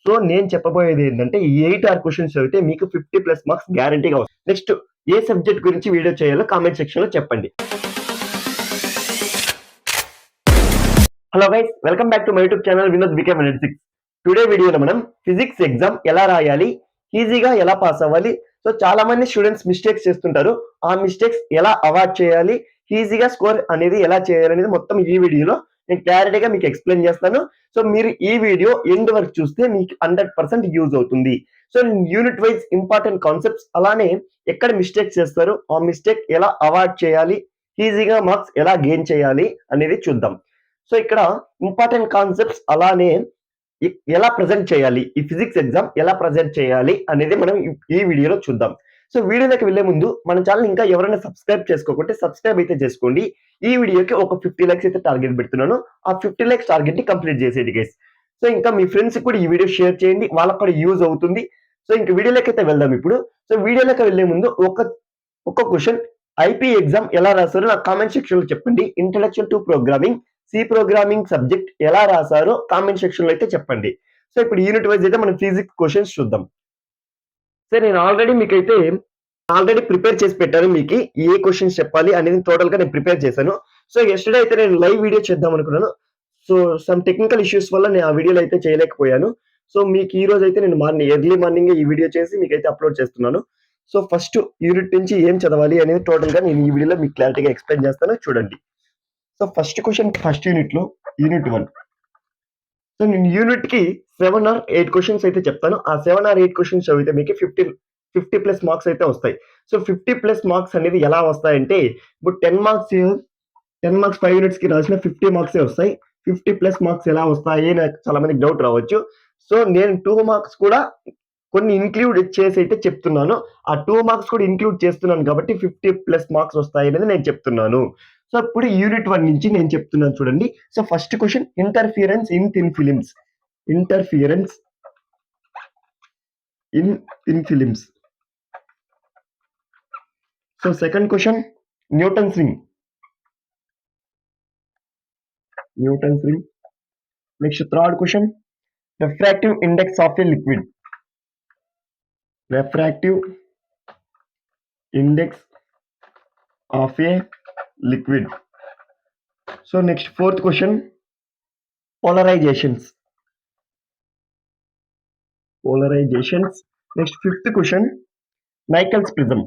So నేను చెప్పబోయేది ఏంటంటే ఈ 8 క్వశ్చన్స్ చదివితే మీకు 50+ మార్క్స్ గ్యారంటీగా వస్తాయి. నెక్స్ట్ ఏ సబ్జెక్ట్ గురించి వీడియో చేయాలో కామెంట్ సెక్షన్ లో చెప్పండి. Hello guys, welcome back to my YouTube channel Vinod BK 6. Today వీడియోలో మనం ఫిజిక్స్ ఎగ్జామ్ ఎలా రాయాలి, ఈజీగా ఎలా పాస్ అవ్వాలి. సో చాలా మంది స్టూడెంట్స్ మిస్టేక్స్ చేస్తుంటారు. ఆ మిస్టేక్స్ ఎలా అవాయిడ్ చేయాలి, ఈజీగా స్కోర్ అనేది ఎలా చేయాలి అనేది మొత్తం ఈ వీడియోలో నేను క్లారిటీగా మీకు ఎక్స్ప్లెయిన్ చేస్తాను. సో మీరు ఈ వీడియో ఎండ్ వరకు చూస్తే మీకు 100% యూజ్ అవుతుంది. So unit wise important concepts, అలానే ఎక్కడ మిస్టేక్స్ చేస్తారు, ఆ మిస్టేక్ ఎలా అవాయిడ్ చేయాలి, ఈజీగా మార్క్స్ ఎలా గెయిన్ చేయాలి అనేది చూద్దాం. సో ఇక్కడ ఇంపార్టెంట్ కాన్సెప్ట్స్, అలానే ఎలా ప్రజెంట్ చేయాలి, ఈ ఫిజిక్స్ ఎగ్జామ్ ఎలా ప్రజెంట్ చేయాలి అనేది మనం ఈ వీడియోలో చూద్దాం. సో వీడియోలోకి వెళ్లే ముందు మన ఛానల్ ఇంకా ఎవరైనా సబ్స్క్రైబ్ చేసుకోకుంటే సబ్స్క్రైబ్ అయితే చేసుకోండి. ఈ వీడియోకి ఒక 50 లైక్స్ అయితే టార్గెట్ పెడుతున్నాను. ఆ 50 లైక్స్ టార్గెట్ ని కంప్లీట్ చేసేది గైస్. సో ఇంకా మీ ఫ్రెండ్స్ కూడా ఈ వీడియో షేర్ చేయండి, వాళ్ళకి కూడా యూజ్ అవుతుంది. సో ఇంకా వీడియోలోకి అయితే వెళ్దాం ఇప్పుడు. సో వీడియోలోకి వెళ్లే ముందు ఒక క్వశ్చన్ ఐపీ ఎగ్జామ్ ఎలా రాశారో నాకు కామెంట్ సెక్షన్ లో చెప్పండి. Introduction to programming, C programming subject ఎలా రాశారో కామెంట్ సెక్షన్ లో అయితే చెప్పండి. సో ఇప్పుడు యూనిట్ వైజ్ అయితే మనం ఫిజిక్స్ క్వశ్చన్స్ చూద్దాం. సో నేను ఆల్రెడీ ప్రిపేర్ చేసి పెట్టాను. మీకు ఏ క్వశ్చన్స్ చెప్పాలి అనేది టోటల్ గా నేను ప్రిపేర్ చేశాను. సో ఎస్టర్డే అయితే నేను లైవ్ వీడియో చేద్దాం అనుకున్నాను. సో సమ్ టెక్నికల్ ఇష్యూస్ వల్ల నేను ఆ వీడియోలో అయితే చేయలేకపోయాను. సో మీకు ఈ రోజు అయితే నేను ఎర్లీ మార్నింగ్ ఈ వీడియో చేసి మీకైతే అప్లోడ్ చేస్తున్నాను. సో ఫస్ట్ యూనిట్ నుంచి ఏం చదవాలి అనేది టోటల్ గా నేను ఈ వీడియోలో మీకు క్లారిటీగా ఎక్స్ప్లెయిన్ చేస్తాను, చూడండి. So first question first unit లో యూనిట్ 1. సో నేను యూనిట్ కి 7 or 8 క్వశ్చన్స్ అయితే చెప్తాను. ఆ 7 or 8 క్వశ్చన్స్ చదివితే మీకు 50+ మార్క్స్ అయితే వస్తాయి. సో 50+ మార్క్స్ అనేది ఎలా వస్తాయంటే, ఇప్పుడు 10 మార్క్స్ 5 యూనిట్స్ కి రాసిన 50 మార్క్సే వస్తాయి. 50+ మార్క్స్ ఎలా వస్తాయి నాకు చాలా మందికి డౌట్ రావచ్చు. సో నేను 2 మార్క్స్ కూడా కొన్ని ఇంక్లూడ్ చేసి అయితే చెప్తున్నాను. ఆ 2 మార్క్స్ కూడా ఇంక్లూడ్ చేస్తున్నాను కాబట్టి 50+ మార్క్స్ వస్తాయి అనేది నేను చెప్తున్నాను. సో ఇప్పుడు యూనిట్ 1 నుంచి నేను చెప్తున్నాను, చూడండి. So first question interference in thin films. Interference in films. So second question Newton's ring. Next third question refractive index of a liquid. Refractive index of a liquid. So next fourth question polarizations. Next fifth question Nickel's prism.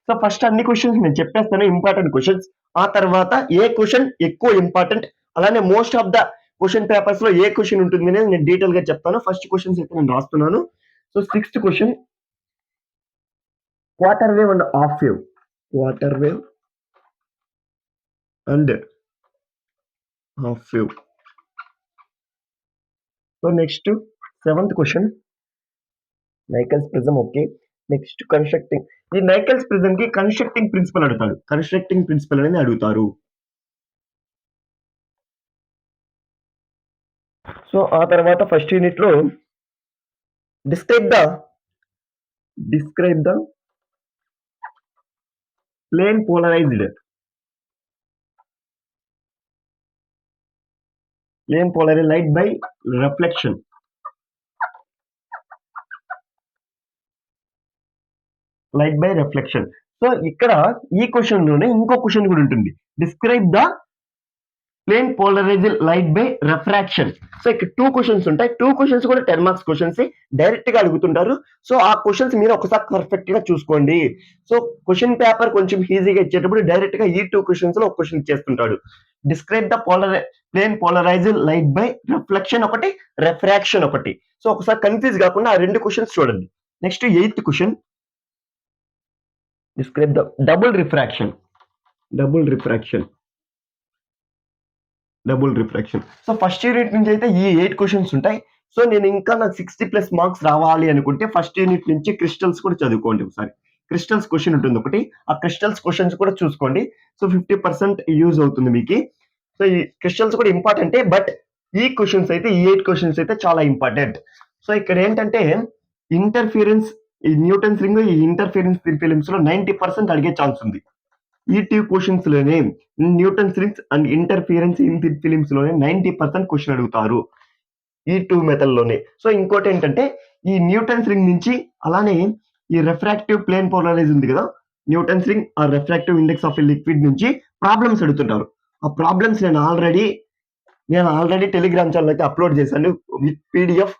So first అన్ని questions నేను చెప్పేస్తాను, important questions. ఆ తర్వాత ఏ question ఎక్కువ important, అలానే most of the question papers లో ఏ question ఉంటుంది అనేది నేను డీటెయిల్ గా చెప్తాను. ఫస్ట్ క్వశ్చన్స్ అయితే నేను రాస్తున్నాను. So sixth question quarter wave and half wave. So next seventh question Nicol's prism. Okay, next constructing. ఈ నైకెల్స్ ప్రిజం కి కన్స్ట్రక్టింగ్ ప్రిన్సిపల్ అడుగుతాడు. కన్స్ట్రక్టింగ్ ప్రిన్సిపల్ అనేది అడుగుతారు. సో ఆ తర్వాత ఫస్ట్ యూనిట్ లో describe the plane polarised light by reflection. So ఇక్కడ ఈ క్వశ్చన్ లోనే ఇంకో క్వశ్చన్ కూడా ఉంటుంది, describe the plane polarised light by refraction. So ఇక్కడ 2 క్వశ్చన్స్ ఉంటాయి. 2 క్వశ్చన్స్ కూడా 10 మార్క్స్ క్వశ్చన్స్ డైరెక్ట్ గా అడుగుతుంటారు. సో ఆ క్వశ్చన్స్ మీరు ఒకసారి పర్ఫెక్ట్ గా చూసుకోండి. సో క్వశ్చన్ పేపర్ కొంచెం ఈజీగా ఇచ్చేటప్పుడు డైరెక్ట్ గా ఈ 2 క్వశ్చన్స్ లో ఒక క్వశ్చన్ ఇచ్చేస్తుంటాడు. Describe the plane polarised light by reflection ఒకటి, రిఫ్రాక్షన్ ఒకటి. సో ఒకసారి కన్ఫ్యూజ్ కాకుండా ఆ 2 క్వశ్చన్స్ చూడండి. Next 8th question describe the double refraction. So first unit నుంచి అయితే ఈ 8 క్వశ్చన్స్ ఉంటాయి. సో నేను ఇంకా నాకు 60+ మార్క్స్ రావాలి అనుకుంటే ఫస్ట్ యూనిట్ నుంచి క్రిస్టల్స్ కూడా చదువుకోండి. ఒకసారి క్రిస్టల్స్ క్వశ్చన్ ఉంటుంది ఒకటి, ఆ క్రిస్టల్స్ క్వశ్చన్స్ కూడా చూసుకోండి. సో 50% యూజ్ అవుతుంది మీకు. సో ఈ క్రిస్టల్స్ కూడా ఇంపార్టెంటే, బట్ ఈ క్వశ్చన్స్ అయితే ఈ 8 క్వశ్చన్స్ అయితే చాలా ఇంపార్టెంట్. సో ఇక్కడ ఏంటంటే ఇంటర్ఫియరెన్స్, ఈ న్యూటన్స్ రింగ్, ఈ ఇంటర్ఫియరెన్స్ ఫిలిమ్స్ లో 90% అడిగే ఛాన్స్ ఉంది. ఈ 2 క్వశ్చన్స్ లోనే Newton's rings and interference in the films లోనే 90% క్వశ్చన్ అడుగుతారు ఈ 2 మెథడ్ లోనే. సో ఇంకోటి ఏంటంటే ఈ న్యూటన్స్ రింగ్ నుంచి అలానే ఈ రిఫ్రాక్టివ్ ప్లేన్ పోలరైజ్ ఉంది కదా, న్యూటన్స్ రింగ్ ఆ refractive index of a liquid నుంచి ప్రాబ్లమ్స్ అడుగుతుంటారు. ఆ ప్రాబ్లమ్స్ నేను ఆల్రెడీ టెలిగ్రామ్ ఛానల్ అయితే అప్లోడ్ చేశాను విత్ పీడిఎఫ్.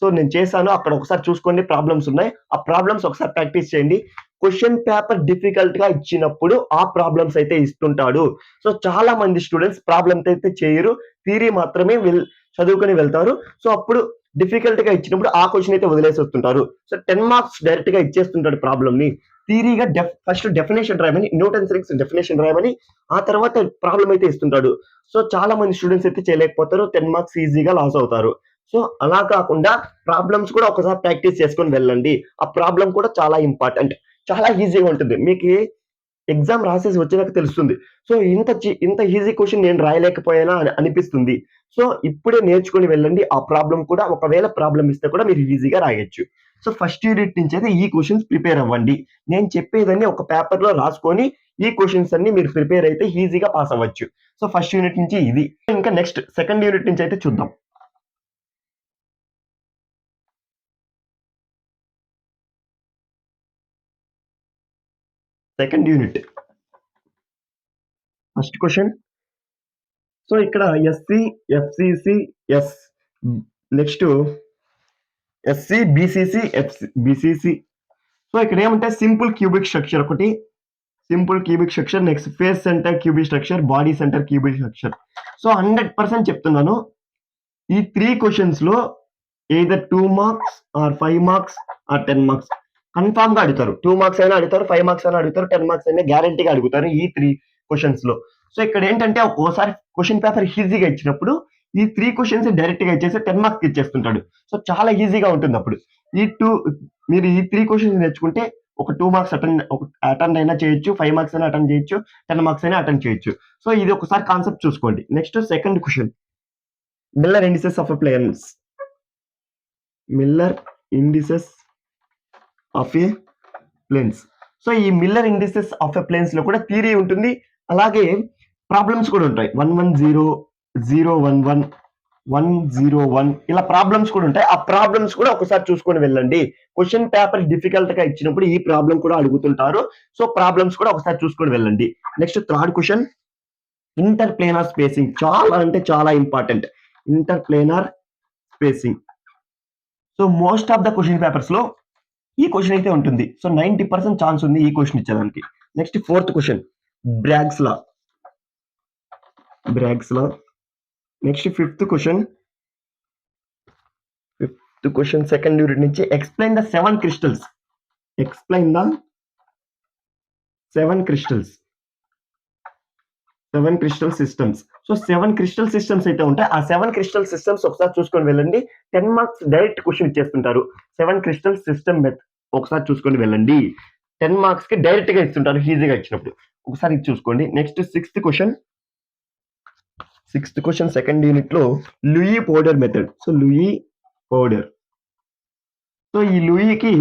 సో నేను చేశాను, అక్కడ ఒకసారి చూసుకోండి. ప్రాబ్లమ్స్ ఉన్నాయి, ఆ ప్రాబ్లమ్స్ ఒకసారి ప్రాక్టీస్ చేయండి. క్వశ్చన్ పేపర్ డిఫికల్ట్ గా ఇచ్చినప్పుడు ఆ ప్రాబ్లమ్స్ అయితే ఇస్తుంటాడు. సో చాలా మంది స్టూడెంట్స్ ప్రాబ్లమ్స్ అయితే చేయరు, థియరీ మాత్రమే చదువుకొని వెళ్తారు. సో అప్పుడు డిఫికల్ట్ గా ఇచ్చినప్పుడు ఆ క్వశ్చన్ అయితే వదిలేసి వస్తుంటారు. సో 10 మార్క్స్ డైరెక్ట్ గా ఇచ్చేస్తుంటాడు ప్రాబ్లమ్ ని. థియరీగా ఫస్ట్ డెఫినేషన్ రాయమని, న్యూటన్స్ రింగ్స్ డెఫినేషన్ రాయమని, ఆ తర్వాత ప్రాబ్లం అయితే ఇస్తుంటాడు. సో చాలా మంది స్టూడెంట్స్ అయితే చేయలేకపోతారు, 10 మార్క్స్ ఈజీగా లాస్ అవుతారు. సో అలా కాకుండా ప్రాబ్లమ్స్ కూడా ఒకసారి ప్రాక్టీస్ చేసుకొని వెళ్ళండి. ఆ ప్రాబ్లం కూడా చాలా ఇంపార్టెంట్, చాలా ఈజీగా ఉంటుంది. మీకు ఎగ్జామ్ రాసేసి వచ్చినాక తెలుస్తుంది. సో ఇంత ఈజీ క్వశ్చన్ నేను రాయలేకపోయానా అని అనిపిస్తుంది. సో ఇప్పుడే నేర్చుకొని వెళ్ళండి. ఆ ప్రాబ్లం కూడా ఒకవేళ ప్రాబ్లం ఇస్తే కూడా మీరు ఈజీగా రాయొచ్చు. సో ఫస్ట్ యూనిట్ నుంచి అయితే ఈ క్వశ్చన్స్ ప్రిపేర్ అవ్వండి. నేను చెప్పేదాన్ని ఒక పేపర్ లో రాసుకొని ఈ క్వశ్చన్స్ అన్ని మీరు ప్రిపేర్ అయితే ఈజీగా పాస్ అవ్వచ్చు. సో ఫస్ట్ యూనిట్ నుంచి ఇది. ఇంకా నెక్స్ట్ సెకండ్ యూనిట్ నుంచి అయితే చూద్దాం. Second unit first question. So ఇక్కడ SC, FCC, S, next SC, BCC, BCC. So ఇక్కడ ఏమంటే సింపుల్ క్యూబిక్ స్ట్రక్చర్ ఒకటి, simple cubic structure, next face centre cubic structure, body centre cubic structure. So 100% చెప్తున్నాను, ఈ 3 questions లో either 2 marks or 5 marks or 10 marks confirm గా అడుగుతారు. 2 marks అయినా అడుగుతారు, 5 మార్క్స్ అయినా అడుగుతారు, 10 మార్క్స్ అయినా గ్యారంటీగా అడుగుతారు ఈ 3 క్వశ్చన్స్ లో. సో ఇక్కడ ఏంటంటే ఒక్కోసారి క్వశ్చన్ పేపర్ ఈజీగా ఇచ్చినప్పుడు ఈ 3 క్వశ్చన్స్ డైరెక్ట్ గా ఇచ్చేసి 10 మార్క్స్ ఇచ్చేస్తుంటాడు. సో చాలా ఈజీగా ఉంటుంది అప్పుడు. మీరు ఈ 3 క్వశ్చన్స్ నేర్చుకుంటే ఒక 2 మార్క్స్ అటెండ్ అయినా చేయొచ్చు, 5 మార్క్స్ అయినా అటెండ్ చేయొచ్చు, 10 మార్క్స్ అయినా అటెండ్ చేయొచ్చు. సో ఇది ఒకసారి కాన్సెప్ట్ చూసుకోండి. Next second question, Miller indices of planes. Miller indices of a planes. So ఈ Miller indices of a planes లో కూడా థియరీ ఉంటుంది, అలాగే ప్రాబ్లమ్స్ కూడా ఉంటాయి. 110, 011, 101 ఇలా ప్రాబ్లమ్స్ కూడా ఉంటాయి. ఆ ప్రాబ్లమ్స్ కూడా ఒకసారి చూసుకొని వెళ్ళండి. క్వశ్చన్ పేపర్ డిఫికల్ట్ గా ఇచ్చినప్పుడు ఈ ప్రాబ్లం కూడా అడుగుతుంటారు. సో ప్రాబ్లమ్స్ కూడా ఒకసారి చూసుకొని వెళ్ళండి. Next third question, inter planar spacing. చాలా అంటే చాలా important, inter planar spacing. So most of the question papers లో ఈ క్వశ్చన్ అయితే ఉంటుంది. సో 90% ఛాన్స్ ఉంది ఈ క్వశ్చన్ ఇచ్చేదానికి. Next fourth question, Bragg's law. Next fifth question second unit నుంచి, explain the 7 crystals. Explain the 7 crystals, 7 crystal systems. So 7 crystal systems అయితే ఉంటాయి. ఆ 7 క్రిస్టల్ సిస్టమ్స్ ఒకసారి చూసుకొని వెళ్ళండి. 10 మార్క్స్ డైరెక్ట్ క్వశ్చన్ ఇచ్చేస్తుంటారు. 7 క్రిస్టల్ సిస్టమ్ ఒకసారి చూసుకొని వెళ్ళండి. 10 మార్క్స్ కి డైరెక్ట్ గా ఇస్తుంటారు ఈజీగా ఇచ్చినప్పుడు. ఒకసారి ఇది చూసుకోండి. Next sixth question second unit లో Laue powder method. So Laue powder. So ఈ లూయికి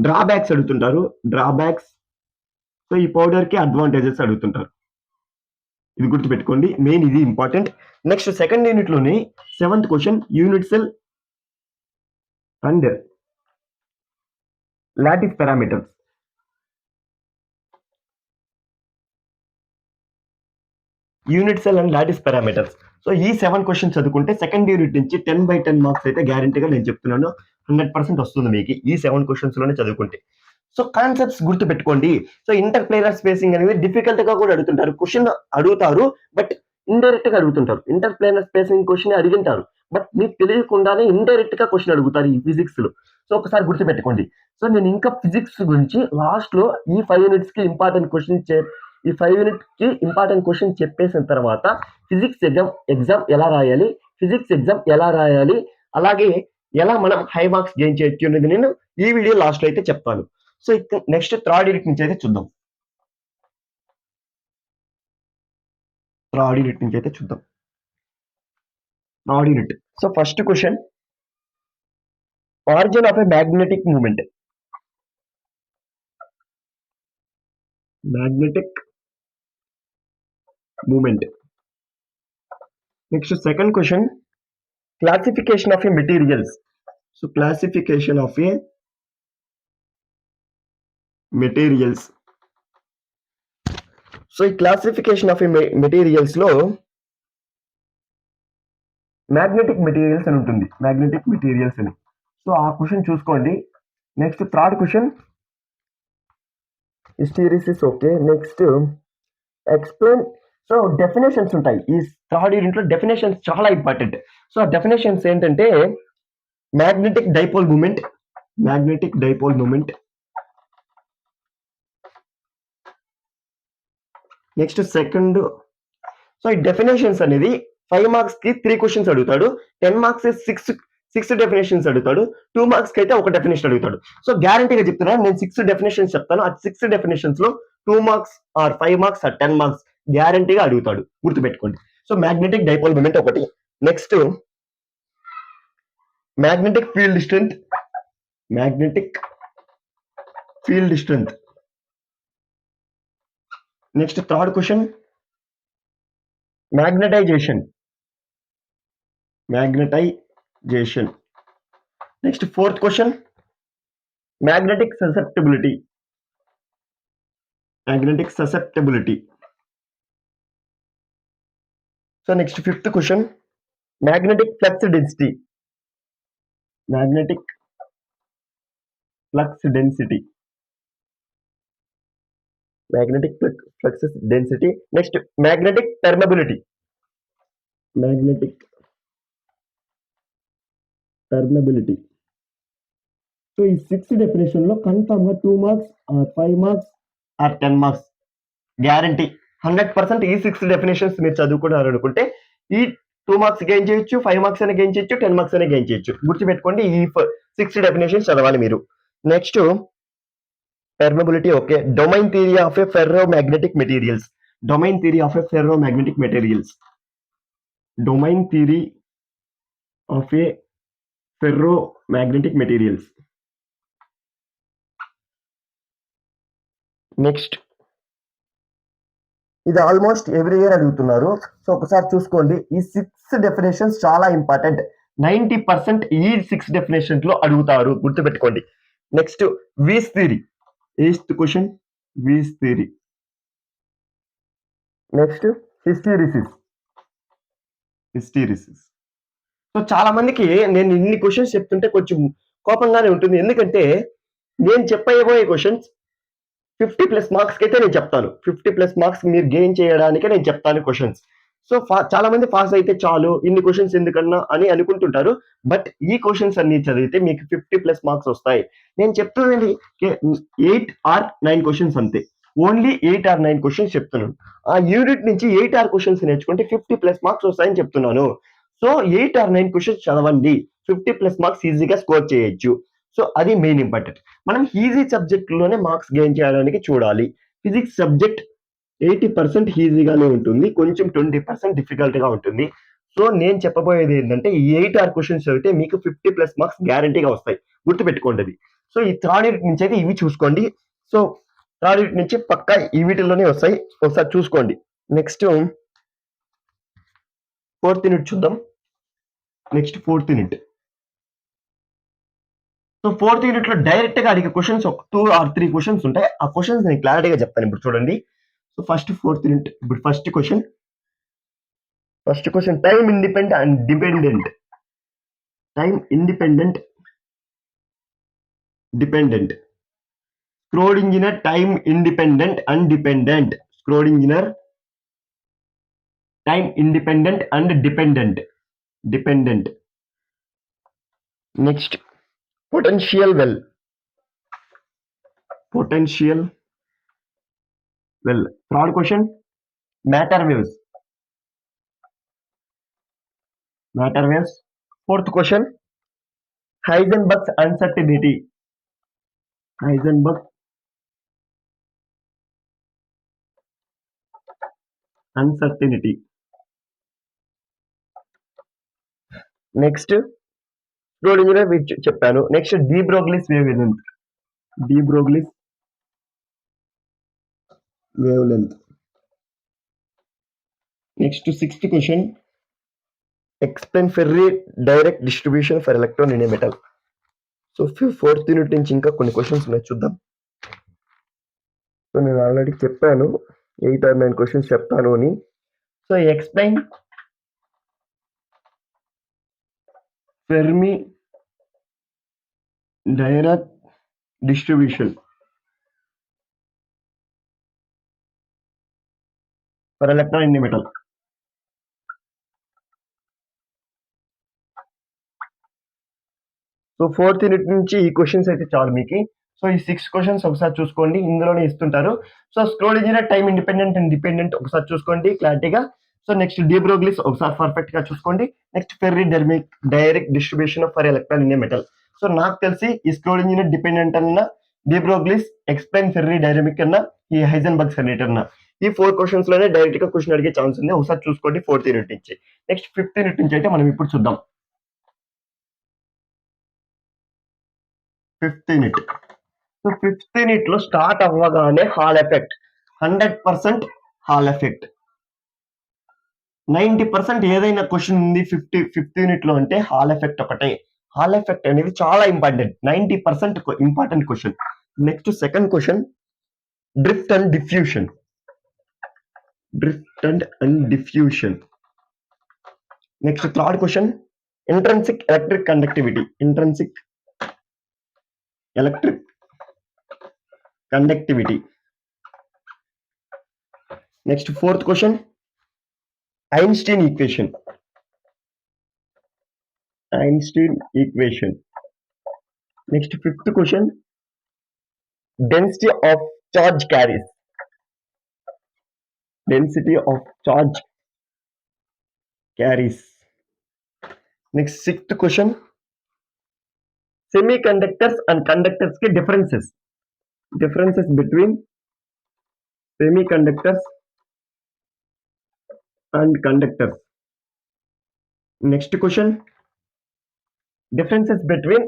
డ్రాబ్యాక్స్ అడుగుతుంటారు, సో ఈ పౌడర్ కి అడ్వాంటేజెస్ అడుగుతుంటారు. ఇది గుర్తుపెట్టుకోండి, మెయిన్ ఇది ఇంపార్టెంట్. నెక్స్ట్ సెకండ్ యూనిట్ లోని 7th question, unit cell and lattice parameters. Unit cell and lattice parameters. So ఈ 7 క్వశ్చన్స్ చదువుకుంటే సెకండ్ యూనిట్ నుంచి 10/10 మార్క్స్ అయితే గ్యారంటీగా నేను చెప్తున్నాను 100% వస్తుంది మీకు ఈ 7 క్వశ్చన్స్ లోనే చదువుకుంటే. సో కాన్సెప్ట్స్ గుర్తు పెట్టుకోండి. సో ఇంటర్ ప్లేనర్ స్పేసింగ్ అనేది డిఫికల్ట్ గా కూడా అడుగుతుంటారు, క్వశ్చన్ అడుగుతారు బట్ ఇండైరెక్ట్ గా అడుగుతుంటారు. ఇంటర్ ప్లేనర్ స్పేసింగ్ క్వశ్చన్ అడిగింటారు బట్ మీకు తెలియకుండానే ఇండైరెక్ట్ గా క్వశ్చన్ అడుగుతారు ఈ ఫిజిక్స్ లో. సో ఒకసారి గుర్తు పెట్టుకోండి. సో నేను ఇంకా ఫిజిక్స్ గురించి లాస్ట్ లో ఈ 5 యూనిట్స్ కి ఇంపార్టెంట్ క్వశ్చన్ చెప్పేసిన తర్వాత ఫిజిక్స్ ఎగ్జామ్ ఎలా రాయాలి, అలాగే ఎలా మనం హై మార్క్స్ గెయిన్ చేయొచ్చు అనేది నేను ఈ వీడియో లాస్ట్ లో అయితే చెప్తాను. సో నెక్స్ట్ థర్డ్ యూనిట్ నుంచి అయితే చూద్దాం. Third unit. So first question, origin of a magnetic moment. Magnetic movement. Next, second question, classification of a materials. So classification of a materials. So ఈ classification of materials లో magnetic materials అని ఉంటుంది, magnetic materials అని. So ఆ question చూసుకోండి. Next third question, hysteresis. Okay, next explain. So definitions ఉంటాయి ఈ third unit లో. డెఫినేషన్స్ చాలా ఇంపార్టెంట్. సో ఆ డెఫినేషన్స్ ఏంటంటే magnetic dipole moment, magnetic dipole moment. Next second, so ఈ డెఫినేషన్స్ అనేది 5 మార్క్స్ కి 3 క్వశ్చన్స్ అడుగుతాడు, 10 మార్క్స్ 6 డెఫినేషన్స్ అడుగుతాడు, 2 మార్క్స్ కి అయితే ఒక డెఫినేషన్ అడుగుతాడు. సో గ్యారంటీగా చెప్తున్నాను, నేను 6 డెఫినేషన్స్ చెప్తాను. ఆ 6 డెఫినేషన్స్ లో 2 marks or 5 marks or 10 marks గ్యారంటీగా అడుగుతాడు, గుర్తుపెట్టుకోండి. సో మ్యాగ్నెటిక్ డైపోల్ మూమెంట్ ఒకటి. Next magnetic field strength, magnetic field strength. Next third question, magnetization, magnetization. Next fourth question, magnetic susceptibility, magnetic susceptibility. So next fifth question, magnetic flux density, magnetic flux density, magnetic flux density. Next magnetic permeability, magnetic permeability. So ఈ 6 definition లో confirm గా 2 marks or 5 marks or 10 marks guarantee. 100% ఈ 6 definitions మీరు చదువుకున్నారు అనుకుంటే ఈ 2 marks gain చేయొచ్చు, 5 marks అయినా గెయిన్ చేయొచ్చు, 10 మార్క్స్ అయినా గెయిన్ చేయొచ్చు. గుర్తుపెట్టుకోండి, ఈ 6 డెఫినేషన్స్ చదవాలి మీరు. Next permeability. Okay, domain theory of A ferro magnetic materials, domain theory of A ferro magnetic materials, domain theory of A ferro magnetic materials. Next ఇది ఆల్మోస్ట్ ఎవ్రీ ఇయర్ అడుగుతున్నారు. So ఒకసారి చూసుకోండి, ఈ 6 డెఫినేషన్స్ చాలా important. 90% ఈ 6 definitions లో అడుగుతారు, గుర్తుపెట్టుకోండి. Next Weiss theory, 8th question, Weiss theory. Next hysteresis, hysteresis. So చాలా మందికి నేను ఇన్ని క్వశ్చన్స్ చెప్తుంటే కొంచెం కోపంగానే ఉంటుంది, ఎందుకంటే నేను చెప్పబోయే క్వశ్చన్స్ 50+ మార్క్స్ కి అయితే నేను చెప్తాను. 50+ మార్క్స్ మీరు గెయిన్ చేయడానికే నేను చెప్తాను క్వశ్చన్స్. సో చాలా మంది పాస్ అయితే చాలు, ఇన్ని క్వశ్చన్స్ ఎందుకన్నా అని అనుకుంటుంటారు. బట్ ఈ క్వశ్చన్స్ అన్ని చదివితే మీకు 50+ మార్క్స్ వస్తాయి. నేను చెప్తున్నది 8 or 9 క్వశ్చన్స్ అంతే, ఓన్లీ 8 or 9 క్వశ్చన్స్ చెప్తున్నాను. ఆ యూనిట్ నుంచి 8 or క్వశ్చన్స్ నేర్చుకుంటే 50+ మార్క్స్ వస్తాయని చెప్తున్నాను. సో 8 or 9 క్వశ్చన్స్ చదవండి, 50+ మార్క్స్ ఈజీగా స్కోర్ చేయొచ్చు. సో అది మెయిన్ ఇంపార్టెంట్. మనం ఈజీ సబ్జెక్ట్ లోనే మార్క్స్ గెయిన్ చేయడానికి చూడాలి. ఫిజిక్స్ సబ్జెక్ట్ 80% ఈజీగానే ఉంటుంది, కొంచెం 20% డిఫికల్ట్ గా ఉంటుంది. సో నేను చెప్పబోయేది ఏంటంటే ఈ 8 or క్వశ్చన్స్ చదివితే మీకు 50+ మార్క్స్ గ్యారంటీగా వస్తాయి, గుర్తుపెట్టుకోండి అది. సో ఈ థర్డ్ యూనిట్ నుంచి అయితే ఇవి చూసుకోండి. సో థర్డ్ యూనిట్ నుంచి పక్కా ఈ వీటిల్లోనే వస్తాయి, ఒకసారి చూసుకోండి. నెక్స్ట్ ఫోర్త్ యూనిట్ చూద్దాం. Next fourth unit. So fourth unit లో డైరెక్ట్ గా అడిగే క్వశ్చన్స్ 2 or 3 క్వశ్చన్స్ ఉంటాయి. ఆ క్వశ్చన్స్ నేను క్లారిటీగా చెప్తాను ఇప్పుడు చూడండి. సో ఫస్ట్ ఫోర్త్ యూనిట్, ఇప్పుడు first question time independent and dependent, time independent dependent. స్క్రోడింజర్ time independent and dependent, స్క్రోడింజర్ time independent and dependent, dependent. Next potential well, potential well. Third question, matter waves, matter waves. Fourth question, Heisenberg's uncertainty, Heisenberg uncertainty. Next Schrodinger which చెప్పాను. Next de Broglie's wavelength, de Broglie's wavelength. Next 6th question, explain Fermi Dirac distribution for electron in a metal. So 4th unit నుంచి ఇంకా కొన్ని questions ఉన్నాయి, చూద్దాం. So నేను already చెప్పాను 8 or 9 questions చెప్తాను అని. So explain Fermi direct distribution for electron in a metal. So 4th unit నుంచి ఈ క్వశ్చన్స్ అయితే చాలు మీకు. సో ఈ 6 క్వశ్చన్స్ ఒకసారి చూసుకోండి, ఇందులోనే ఇస్తుంటారు. So scrolling time independent and dependent ఒకసారి చూసుకోండి క్లారిటీగా. సో నెక్స్ట్ డి బ్రోగ్లీస్ ఒకసారి పర్ఫెక్ట్ గా చూసుకోండి. Next ferry Dirac distribution for electron in a metal. So నాకు తెలిసి ఈ స్క్రోలింగ్ డిపెండెంట్ అన్న, డి బ్రోగ్లీస్, ఎక్స్ప్లెయిన్ ఫెర్రీ డైనమిక్ అన్న, ఈ హైజెన్బర్గ్ జనరేటర్ అన్న, ఈ 4 క్వశ్చన్స్ లోనే డైరెక్ట్ గా క్వశ్చన్ అడిగే ఛాన్స్ ఉంది. ఒకసారి చూసుకోండి 4th యూనిట్ నుంచి. నెక్స్ట్ 5th యూనిట్ నుంచి అయితే మనం ఇప్పుడు చూద్దాం. 5th unit. So 5th unit లో స్టార్ట్ అవ్వగానే హాల్ ఎఫెక్ట్ 100% హాల్ ఎఫెక్ట్. 90% ఏదైనా క్వశ్చన్ ఉంది 5th యూనిట్ లో అంటే హాల్ ఎఫెక్ట్ ఒకటే. హాల్ ఎఫెక్ట్ అనేది చాలా important, 90% important question. Next 2nd question, drift and diffusion. Next 3rd question, intrinsic electric conductivity. Next 4th question, Einstein equation. Next 5th question, density of charge carries. Next 6th question, semi conductors and conductors కి differences between semi conductors and conductors. Next question, differences between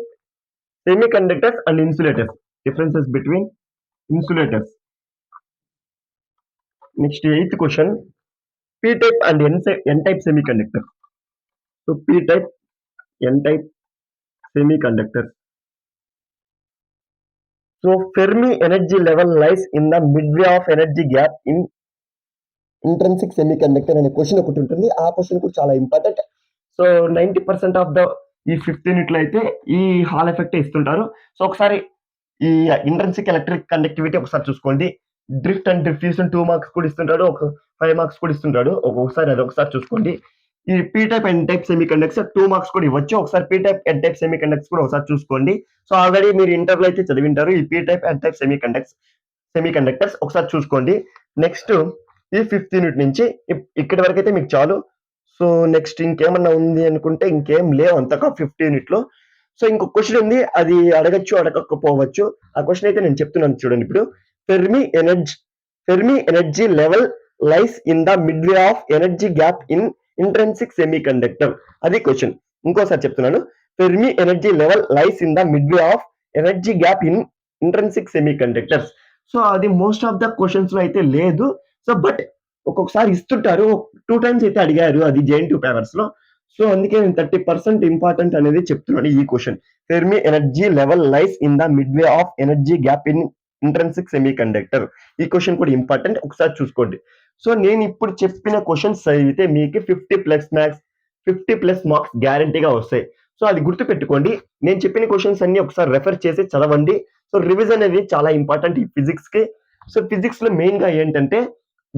semiconductors and insulators. Next 8th question, p-type and n-type semiconductors. So p-type, n-type semiconductors. So Fermi energy level lies in the midway of energy gap in intrinsic semiconductor అనే question ఒకటి ఉంటుంది. ఆ question కూడా చాలా important. So 90% of the ఈ 5th unit లో అయితే ఈ హాల్ ఎఫెక్ట్ ఇస్తుంటారు. సో ఒకసారి ఈ ఇంట్రిన్సిక్ ఎలక్ట్రిక్ కండక్టివిటీ ఒకసారి చూసుకోండి. డ్రిఫ్ట్ అండ్ డిఫ్యూజన్ 2 మార్క్స్ కూడా ఇస్తుంటాడు, ఒక 5 మార్క్స్ కూడా ఇస్తుంటాడు. ఒక్కొక్కసారి అది ఒకసారి చూసుకోండి. ఈ P type and type semi conductors 2 marks కూడా ఇవ్వచ్చు. ఒకసారి P type and type semi conductors కూడా ఒకసారి చూసుకోండి. సో ఆల్రెడీ మీరు ఇంటర్లో అయితే చదివింటారు ఈ P type and type semi conductors ఒకసారి చూసుకోండి. నెక్స్ట్ ఈ 5th యూనిట్ నుంచి ఇక్కడి వరకు అయితే మీకు చాలు. సో నెక్స్ట్ ఇంకేమన్నా ఉంది అనుకుంటే ఇంకేం లేవు అంతగా 5th యూనిట్ లో. సో ఇంకొక క్వశ్చన్ ఉంది, అది అడగచ్చు అడగకపోవచ్చు. ఆ క్వశ్చన్ అయితే నేను చెప్తున్నాను చూడండి. ఇప్పుడు Fermi energy level lies in the midway of energy gap in intrinsic semi conductor. అది క్వశ్చన్. ఇంకోసారి చెప్తున్నాను, Fermi energy level lies in the midway of energy gap in intrinsic semi conductors. So అది most of the questions లో అయితే లేదు. So but ఒక్కొక్కసారి ఇస్తుంటారు, 2 times అయితే అడిగారు అది JN2 పేపర్స్ లో. సో అందుకే నేను 30% ఇంపార్టెంట్ అనేది చెప్తున్నాను ఈ question. Fermi energy level lies in the midway of energy gap in intrinsic semi conductor. ఈ క్వశ్చన్ కూడా ఇంపార్టెంట్, ఒకసారి చూసుకోండి. సో నేను ఇప్పుడు చెప్పిన క్వశ్చన్స్ అయితే మీకు 50+ మార్క్స్ గ్యారంటీగా వస్తాయి. సో అది గుర్తు పెట్టుకోండి. నేను చెప్పిన క్వశ్చన్స్ అన్ని ఒకసారి రెఫర్ చేసి చదవండి. సో రివిజన్ అనేది చాలా ఇంపార్టెంట్ ఈ ఫిజిక్స్ కి. సో ఫిజిక్స్ లో మెయిన్ గా ఏంటంటే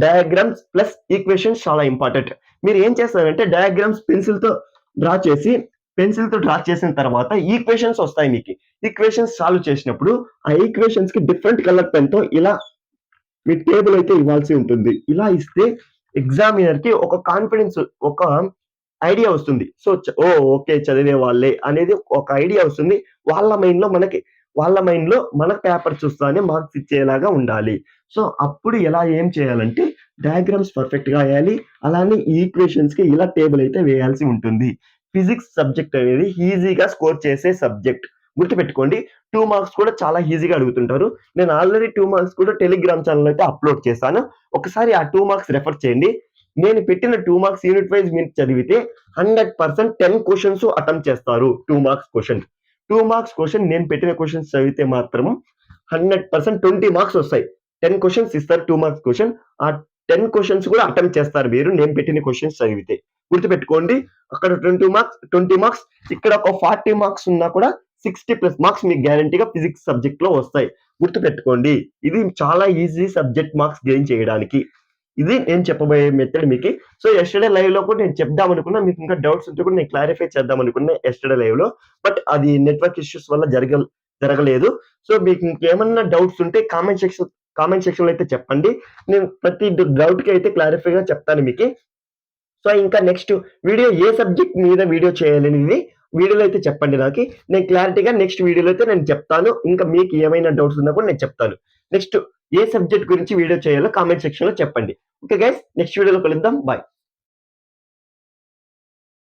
డయాగ్రామ్స్ ప్లస్ ఈక్వేషన్స్ చాలా ఇంపార్టెంట్. మీరు ఏం చేస్తారంటే డయాగ్రామ్స్ పెన్సిల్ తో డ్రా చేసిన తర్వాత ఈక్వేషన్స్ వస్తాయి మీకు. ఈక్వేషన్స్ సాల్వ్ చేసినప్పుడు ఆ ఈక్వేషన్స్ కి డిఫరెంట్ కలర్ పెన్ తో ఇలా మీ టేబుల్ అయితే ఇవ్వాల్సి ఉంటుంది. ఇలా ఇస్తే ఎగ్జామినర్ కి ఒక కాన్ఫిడెన్స్, ఒక ఐడియా వస్తుంది. సో ఓకే చదివే వాళ్ళే అనేది ఒక ఐడియా వస్తుంది. వాళ్ళ మైండ్ లో మన పేపర్ చూస్తానే మార్క్స్ ఇచ్చేలాగా ఉండాలి. సో అప్పుడు ఏం చేయాలంటే డయాగ్రామ్స్ పర్ఫెక్ట్ గా వేయాలి, అలానే ఈక్వేషన్స్ కి ఇలా టేబుల్ అయితే వేయాల్సి ఉంటుంది. ఫిజిక్స్ సబ్జెక్ట్ అనేది ఈజీగా స్కోర్ చేసే సబ్జెక్ట్, గుర్తుపెట్టుకోండి. 2 మార్క్స్ కూడా చాలా ఈజీగా అడుగుతుంటారు. నేను ఆల్రెడీ 2 మార్క్స్ కూడా టెలిగ్రామ్ ఛానల్ అయితే అప్లోడ్ చేశాను. ఒకసారి ఆ 2 మార్క్స్ రెఫర్ చేయండి. నేను పెట్టిన 2 మార్క్స్ యూనిట్ వైజ్ మీరు చదివితే 100% 10 క్వశ్చన్స్ అటెంప్ట్ చేస్తారు. 2 మార్క్స్ క్వశ్చన్. 2 మార్క్స్ క్వశ్చన్ నేను పెట్టిన క్వశ్చన్స్ చదివితే మాత్రం 100% 20 మార్క్స్ వస్తాయి. 10 క్వశ్చన్స్ ఇస్తారు 2 మార్క్స్ క్వశ్చన్. ఆ 10 క్వశ్చన్స్ కూడా అటెంప్ట్ చేస్తారు మీరు నేను పెట్టిన క్వశ్చన్స్ చదివితే. గుర్తుపెట్టుకోండి, అక్కడ 20 మార్క్స్ ఇక్కడ ఒక 40 మార్క్స్ ఉన్నా కూడా 60+ మార్క్స్ మీకు గ్యారంటీగా ఫిజిక్స్ సబ్జెక్ట్ లో వస్తాయి. గుర్తుపెట్టుకోండి, ఇది చాలా ఈజీ సబ్జెక్ట్ మార్క్స్ గెయిన్ చేయడానికి. ఇది నేను చెప్పబోయే మెథడ్ మీకు. సో ఎస్టర్డే లైవ్ లో కూడా నేను చెప్దాం అనుకున్నా, మీకు ఇంకా డౌట్స్ ఉంటే కూడా నేను క్లారిఫై చేద్దాం అనుకున్నా ఎస్టర్డే లైవ్ లో, బట్ అది నెట్వర్క్ ఇష్యూస్ వల్ల జరగలేదు. సో మీకు ఇంకేమన్నా డౌట్స్ ఉంటే కామెంట్ సెక్షన్ లో అయితే చెప్పండి. నేను ప్రతి డౌట్ కి అయితే క్లారిఫైగా చెప్తాను మీకు. సో ఇంకా నెక్స్ట్ వీడియో ఏ సబ్జెక్ట్ మీద వీడియో చేయాలనేది వీడియోలో అయితే చెప్పండి నాకు. నేను క్లారిటీగా నెక్స్ట్ వీడియోలో అయితే నేను చెప్తాను. ఇంకా మీకు ఏమైనా డౌట్స్ ఉన్నా కూడా నేను చెప్తాను. నెక్స్ట్ ఏ సబ్జెక్ట్ గురించి వీడియో చేయాలో కామెంట్ సెక్షన్ లో చెప్పండి. ఓకే గైస్, నెక్స్ట్ వీడియోలో కలుద్దాం. బాయ్.